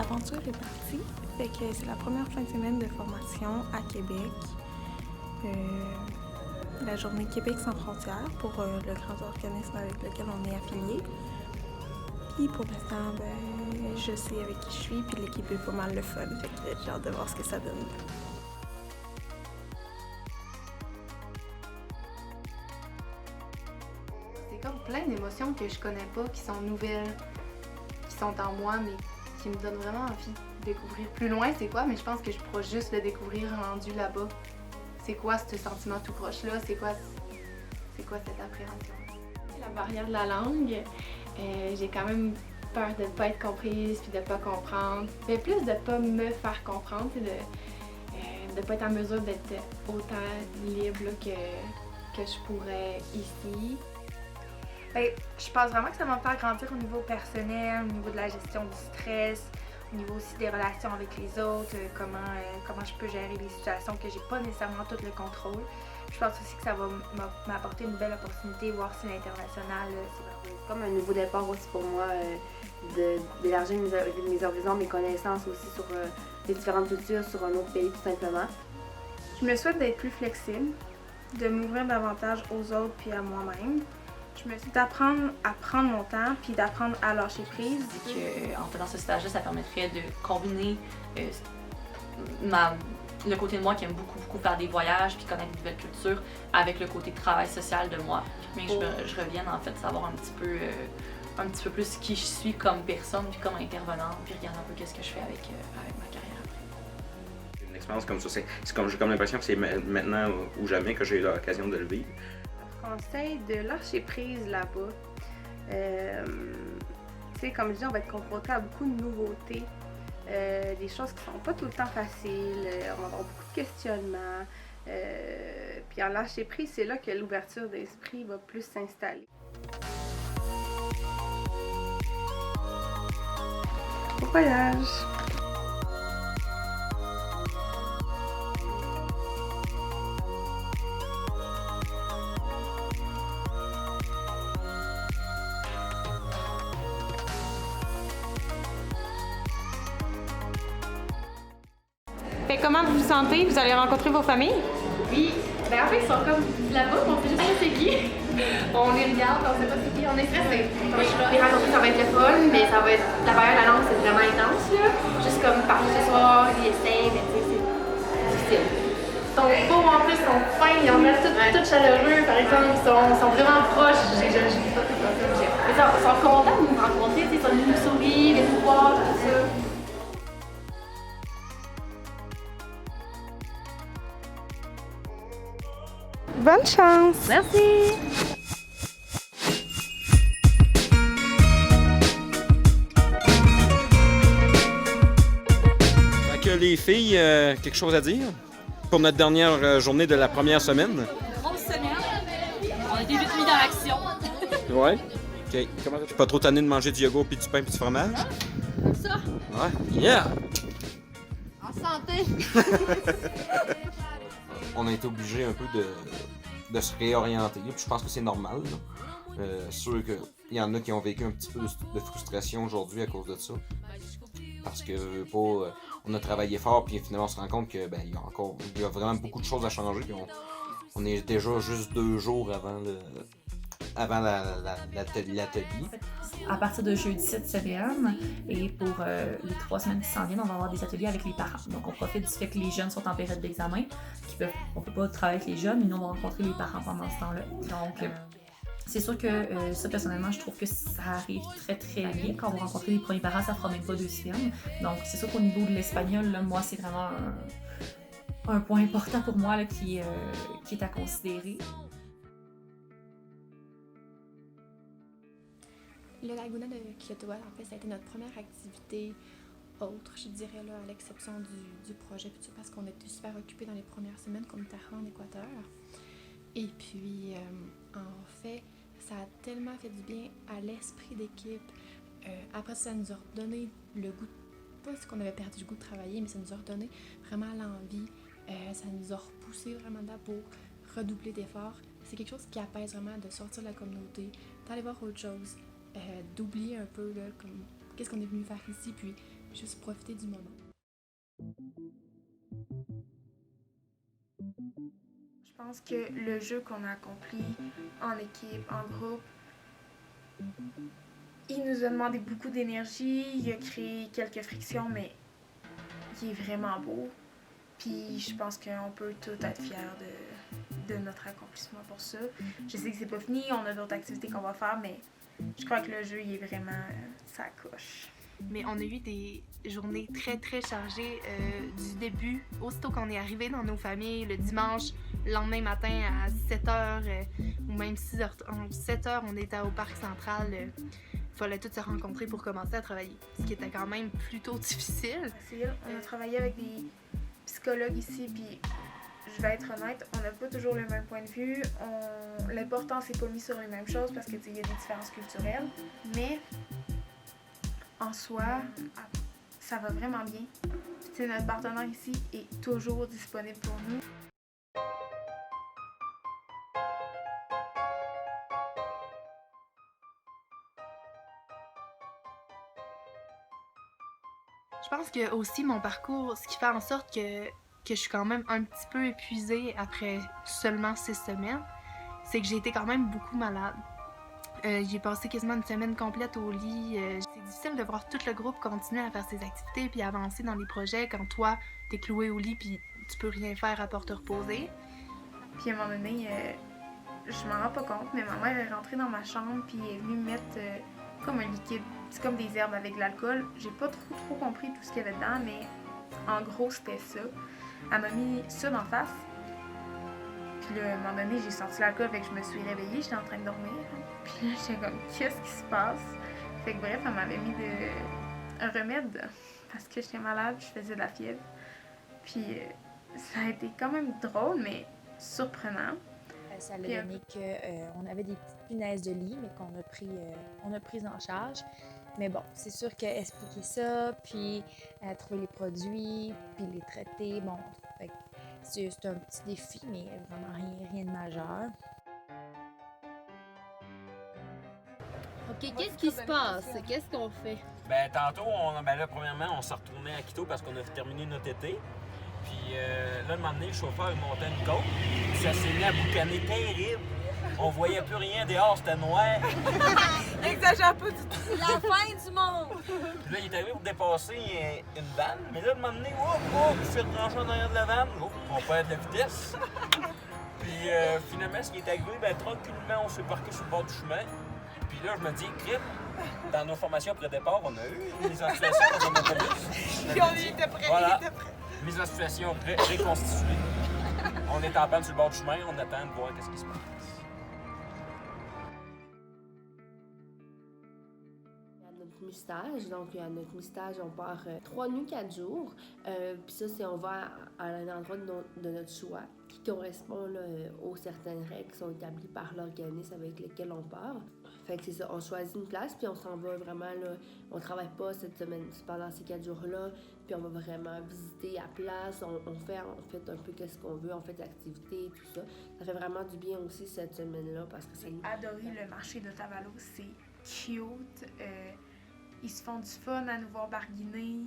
l'aventure est partie. Fait que c'est la première fin de semaine de formation à Québec. La journée Québec sans frontières pour le grand organisme avec lequel on est affilié. Puis pour l'instant, je sais avec qui je suis, puis l'équipe est pas mal le fun. Fait que j'ai hâte de voir ce que ça donne. C'est comme plein d'émotions que je connais pas, qui sont nouvelles, qui sont en moi, mais qui me donnent vraiment envie de découvrir. Plus loin, c'est quoi, mais je pense que je pourrais juste le découvrir rendu là-bas. C'est quoi ce sentiment tout proche-là? C'est quoi cette appréhension? La barrière de la langue, j'ai quand même peur de ne pas être comprise puis de ne pas comprendre. Mais plus de ne pas me faire comprendre, de ne pas être en mesure d'être autant libre là, que je pourrais ici. Ben, je pense vraiment que ça va me faire grandir au niveau personnel, au niveau de la gestion du stress, au niveau aussi des relations avec les autres, comment je peux gérer les situations que j'ai pas nécessairement tout le contrôle. Je pense aussi que ça va m'apporter une belle opportunité, voir si l'international, c'est comme un nouveau départ aussi pour moi, d'élargir mes horizons, mes connaissances aussi sur les différentes cultures, sur un autre pays tout simplement. Je me souhaite d'être plus flexible, de m'ouvrir davantage aux autres puis à moi-même. Je me suis d'apprendre à prendre mon temps puis d'apprendre à lâcher prise. En faisant ce stage-là, ça permettrait de combiner le côté de moi qui aime beaucoup faire des voyages puis connaître de nouvelles cultures avec le côté travail social de moi. Mais je revienne en fait savoir un petit peu plus qui je suis comme personne puis comme intervenante puis regarder un peu qu'est-ce que je fais avec ma carrière après. Une expérience comme ça, c'est comme j'ai comme l'impression que c'est maintenant ou jamais que j'ai l'occasion de le vivre. Conseil de lâcher prise là-bas. Comme je dis, on va être confronté à beaucoup de nouveautés, des choses qui sont pas tout le temps faciles, on va avoir beaucoup de questionnements. Puis en lâcher prise, c'est là que l'ouverture d'esprit va plus s'installer. Bon voyage! Fait comment vous vous sentez? Vous allez rencontrer vos familles? Oui, en fait, ils sont comme là-bas, on sait juste pas c'est qui. On les regarde, on sait pas c'est qui, on est stressés. Les rencontrer, ça va être le fun, mais ça va être. La barrière de la langue, c'est vraiment intense, là. Juste comme parler ce soir, ils essayent, mais tu sais, c'est difficile. Ils sont beaux en plus, ils sont fins, ils ont l'air tout chaleureux, par exemple, ils sont vraiment proches. Je dis pas tout ça, mais ils sont contents de nous rencontrer, ils sont venus nous sourire, nous voir, tout ça. Bonne chance! Merci! Les filles, quelque chose à dire pour notre dernière journée de la première semaine? Grosse semaine. On a été vite mis dans l'action. Ouais. OK. Comment ça? Tu pas trop tanné de manger du yogourt puis du pain puis du fromage? Ça, Ouais. Yeah! en santé. On a été obligé un peu de se réorienter, puis je pense que c'est normal. Sûr qu'il y en a qui ont vécu un petit peu de frustration aujourd'hui à cause de ça. Parce que on a travaillé fort, puis finalement on se rend compte que il y a vraiment beaucoup de choses à changer. Puis on est déjà juste 2 jours avant l'atelier. À partir de jeudi 7 semaine et pour les 3 semaines qui s'en viennent, on va avoir des ateliers avec les parents. Donc on profite du fait que les jeunes sont en période d'examen, on peut pas travailler avec les jeunes, mais nous on va rencontrer les parents pendant ce temps-là. Donc c'est sûr que ça personnellement je trouve que ça arrive très très bien. Quand on va rencontrer les premiers parents, ça fera même pas 2 semaines. Donc c'est sûr qu'au niveau de l'espagnol, là, moi c'est vraiment un point important pour moi là, qui est à considérer. Le Laguna de Kyoto, en fait, ça a été notre première activité autre, je dirais, là, à l'exception du projet, parce qu'on était super occupés dans les premières semaines qu'on était en Équateur. Et puis, en fait, ça a tellement fait du bien à l'esprit d'équipe. Après, ça nous a redonné le goût, pas qu'on avait perdu le goût de travailler, mais ça nous a redonné vraiment l'envie. Ça nous a repoussé vraiment là pour redoubler d'efforts. C'est quelque chose qui apaise vraiment de sortir de la communauté, d'aller voir autre chose. D'oublier un peu là, comme qu'est-ce qu'on est venu faire ici, puis juste profiter du moment. Je pense que le jeu qu'on a accompli en équipe, en groupe, il nous a demandé beaucoup d'énergie, il a créé quelques frictions, mais il est vraiment beau. Puis je pense qu'on peut tous être fiers de notre accomplissement pour ça. Je sais que c'est pas fini, on a d'autres activités qu'on va faire, mais je crois que le jeu, il est vraiment ça coche. Mais on a eu des journées très, très chargées du début. Aussitôt qu'on est arrivé dans nos familles, le dimanche, le lendemain matin à 7h ou même 7h, on était au parc central. Il fallait tous se rencontrer pour commencer à travailler, ce qui était quand même plutôt difficile. On a travaillé avec des psychologues ici, puis je vais être honnête, on n'a pas toujours le même point de vue. L'important, c'est pas mis sur les mêmes choses parce qu'il y a des différences culturelles, mais en soi, ça va vraiment bien. Puis, notre partenaire ici est toujours disponible pour nous. Je pense que aussi mon parcours, ce qui fait en sorte que je suis quand même un petit peu épuisée après seulement 6 semaines, c'est que j'ai été quand même beaucoup malade. J'ai passé quasiment une semaine complète au lit. C'est difficile de voir tout le groupe continuer à faire ses activités puis avancer dans les projets quand toi, t'es cloué au lit puis tu peux rien faire à part te reposer. Puis à un moment donné, je m'en rends pas compte, mais ma mère est rentrée dans ma chambre puis est venue me mettre comme un liquide. C'est comme des herbes avec de l'alcool. J'ai pas trop compris tout ce qu'il y avait dedans, mais en gros, c'était ça. Elle m'a mis ça d'en face. Puis là, à un moment donné, j'ai senti l'alcool, fait que je me suis réveillée, j'étais en train de dormir. Puis là, j'étais comme, qu'est-ce qui se passe? Fait que bref, elle m'avait mis un remède parce que j'étais malade, je faisais de la fièvre. Puis ça a été quand même drôle, mais surprenant. Ça a donné qu'on avait des petites punaises de lit, mais qu'on a pris en charge. Mais bon, c'est sûr qu'expliquer ça, puis trouver les produits, puis les traiter, bon, fait que c'est un petit défi, mais vraiment rien de majeur. OK, qu'est-ce qui se passe? Qu'est-ce qu'on fait? Ben, tantôt, là, premièrement, on s'est retourné à Quito parce qu'on a terminé notre été. Puis là, un moment donné, le chauffeur il montait une côte. Ça s'est mis à boucaner terrible. On voyait plus rien dehors, c'était noir. N'exagère pas du tout. C'est la fin du monde. Puis là, il est arrivé pour dépasser une vanne. Mais là, un moment donné, il s'est retranché en arrière de la vanne. On perd de la vitesse. Puis finalement, ce qui est arrivé, tranquillement, on s'est parqué sur le bord du chemin. Puis là, je me dis, crime, dans nos formations après-départ, on a eu une mise en situation dans un autobus. Puis on était prêts, voilà. Mise en situation reconstituée. On est en panne sur le bord du chemin, on attend de voir qu'est-ce qui se passe. Notre mi-stage, donc à notre mi-stage, on part 3 nuits, 4 jours. Puis ça, c'est on va à un endroit de notre choix qui correspond là, aux certaines règles qui sont établies par l'organisme avec lequel on part. Fait que c'est ça, on choisit une place, puis on s'en va vraiment, là, on travaille pas cette semaine, pendant ces 4 jours-là, puis on va vraiment visiter à place, on fait un peu qu'est-ce qu'on veut, on fait des activités, tout ça. Ça fait vraiment du bien aussi cette semaine-là, parce que ça nous... J'ai adoré le marché d'Otavalo, c'est cute, ils se font du fun à nous voir barguiner,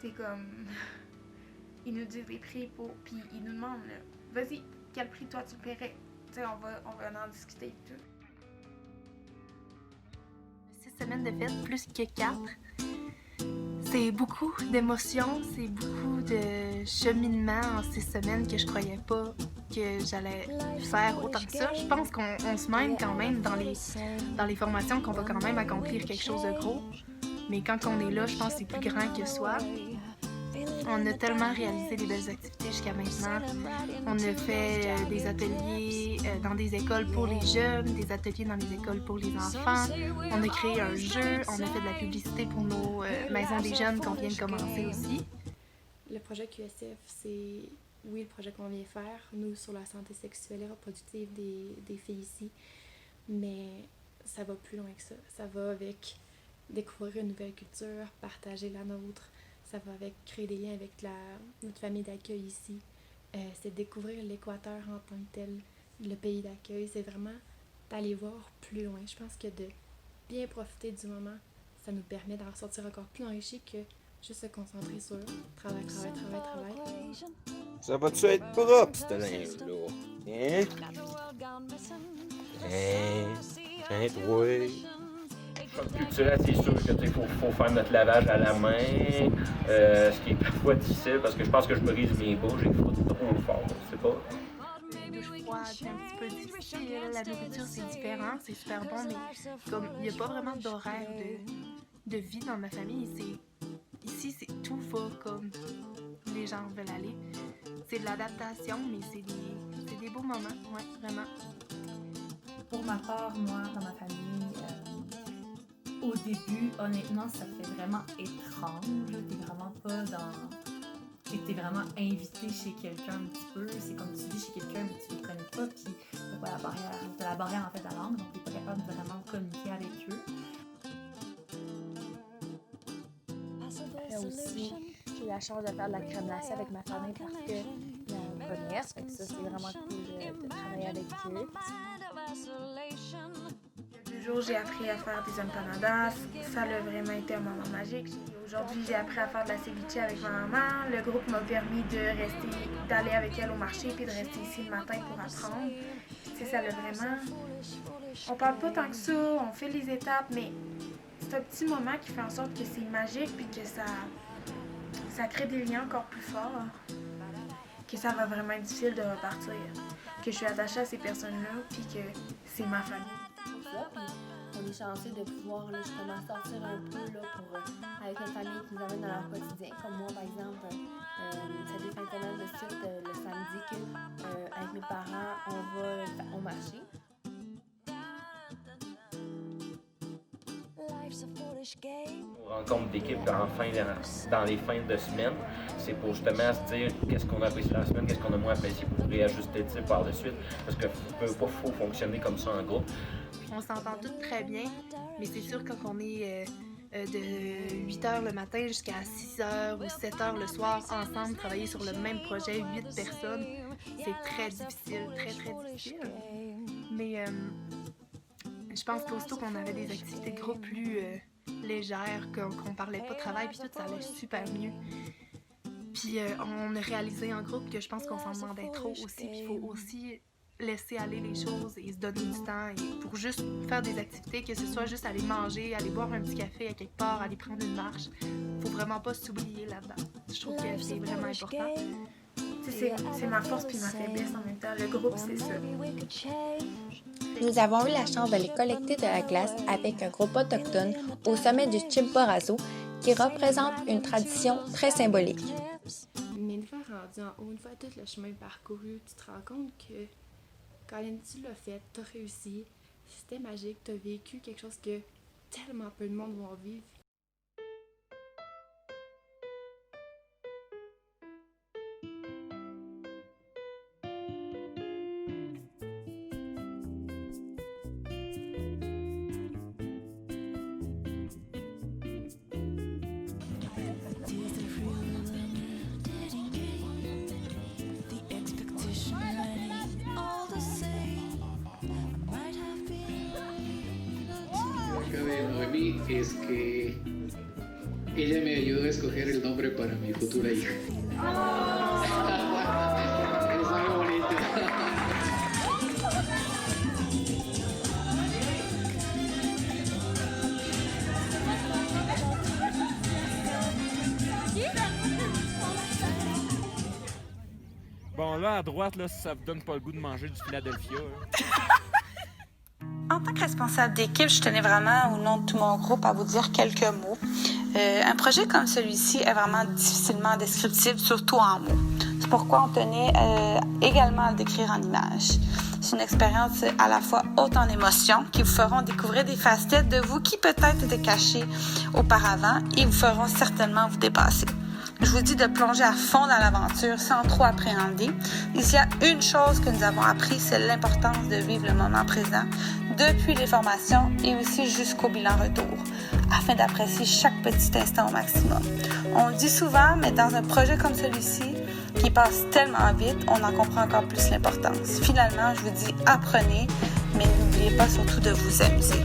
t'es comme... ils nous disent des prix puis ils nous demandent, vas-y, quel prix toi tu paierais? Tu sais, on va en discuter et tout. 6 semaines de fête, plus que 4. C'est beaucoup d'émotions, c'est beaucoup de cheminement en 6 semaines que je croyais pas que j'allais faire autant que ça. Je pense qu'on se mène quand même dans les formations qu'on va quand même accomplir quelque chose de gros. Mais quand on est là, je pense que c'est plus grand que soi. On a tellement réalisé des belles activités jusqu'à maintenant. On a fait des ateliers dans des écoles pour les jeunes, des ateliers dans les écoles pour les enfants. On a créé un jeu, on a fait de la publicité pour nos maisons des jeunes qu'on vient de commencer aussi. Le projet QSF, c'est, oui, le projet qu'on vient faire, nous, sur la santé sexuelle et reproductive des filles ici, mais ça va plus loin que ça. Ça va avec découvrir une nouvelle culture, partager la nôtre. Ça va avec créer des liens avec notre famille d'accueil ici. C'est découvrir l'Équateur en tant que tel, le pays d'accueil. C'est vraiment d'aller voir plus loin. Je pense que de bien profiter du moment, ça nous permet d'en ressortir encore plus enrichi que juste se concentrer sur travail. Ça va-tu être propre, ce linge-là? Hein? Hein, toi? Comme culturel, c'est sûr qu'il faut faire notre lavage à la main, ce qui est parfois difficile parce que je pense que je brise mes bouts, j'ai trop fort, je sais pas. Les douches froides, c'est un petit peu difficile. La nourriture, c'est différent, c'est super bon, mais comme il n'y a pas vraiment d'horaire de vie dans ma famille. Ici, c'est tout va comme les gens veulent aller. C'est de l'adaptation, mais c'est des beaux moments, ouais, vraiment. Pour ma part, moi, dans ma famille, au début, honnêtement, ça fait vraiment étrange. T'es vraiment pas dans... T'es vraiment invité chez quelqu'un un petit peu. C'est comme tu vis chez quelqu'un, mais tu les connais pas. Puis t'as la barrière en fait à la langue, donc t'es pas capable de vraiment communiquer avec eux. Là aussi, j'ai eu la chance de faire de la crème glacée avec ma famille parce qu'il y a un commerce. Fait que ça, c'est vraiment cool de travailler avec eux. Il y a 2 jours, j'ai appris à faire des empanadas. Ça a vraiment été un moment magique. Aujourd'hui, j'ai appris à faire de la ceviche avec ma maman. Le groupe m'a permis d'aller avec elle au marché puis de rester ici le matin pour apprendre. Ça l'a vraiment... On parle pas tant que ça, on fait les étapes, mais c'est un petit moment qui fait en sorte que c'est magique puis que ça crée des liens encore plus forts. Que ça va vraiment être difficile de repartir. Que je suis attachée à ces personnes-là puis que c'est ma famille. On est chanceux de pouvoir là, justement sortir un peu là, avec une famille qui nous amène dans leur quotidien. Comme moi, par exemple, ça fait 5 semaines de suite le samedi qu'avec mes parents, on va au marché. On rencontre d'équipe dans les fins de semaine. C'est pour justement se dire qu'est-ce qu'on a apprécié la semaine, qu'est-ce qu'on a moins apprécié pour réajuster le tir par la suite. Parce qu'il ne faut fonctionner comme ça en groupe. On s'entend toutes très bien, mais c'est sûr quand on est de 8h le matin jusqu'à 6h ou 7h le soir ensemble, travailler sur le même projet, 8 personnes, c'est très difficile, très difficile. Mais je pense qu'aussitôt qu'on avait des activités de groupe plus légères, qu'on parlait pas de travail, puis tout, ça allait super mieux. Puis on a réalisé en groupe que je pense qu'on s'en demandait trop aussi, puis il faut aussi laisser aller les choses et se donner du temps et pour juste faire des activités, que ce soit juste aller manger, aller boire un petit café à quelque part, aller prendre une marche. Faut vraiment pas s'oublier là-dedans. Je trouve que c'est vraiment important. C'est ma force puis ma faiblesse en même temps. Le groupe, c'est ça. Nous avons eu la chance d'aller collecter de la glace avec un groupe autochtone au sommet du Chimborazo qui représente une tradition très symbolique. Mais une fois rendu en haut, une fois tout le chemin parcouru, tu te rends compte que Colin, tu l'as fait, tu as réussi, c'était magique, tu as vécu quelque chose que tellement peu de monde vont vivre. Es que ella me ayudó a escoger el nombre para mi futura hija. Es muy bonito. Bon, là, à droite, là, ça vous donne pas le goût de manger du Philadelphia. En tant que responsable d'équipe, je tenais vraiment, au nom de tout mon groupe, à vous dire quelques mots. Un projet comme celui-ci est vraiment difficilement descriptible, surtout en mots. C'est pourquoi on tenait également à le décrire en images. C'est une expérience à la fois haute en émotions qui vous feront découvrir des facettes de vous qui peut-être étaient cachées auparavant et vous feront certainement vous dépasser. Je vous dis de plonger à fond dans l'aventure sans trop appréhender. Il y a une chose que nous avons appris, c'est l'importance de vivre le moment présent depuis les formations et aussi jusqu'au bilan retour, afin d'apprécier chaque petit instant au maximum. On le dit souvent, mais dans un projet comme celui-ci, qui passe tellement vite, on en comprend encore plus l'importance. Finalement, je vous dis, apprenez, mais n'oubliez pas surtout de vous amuser.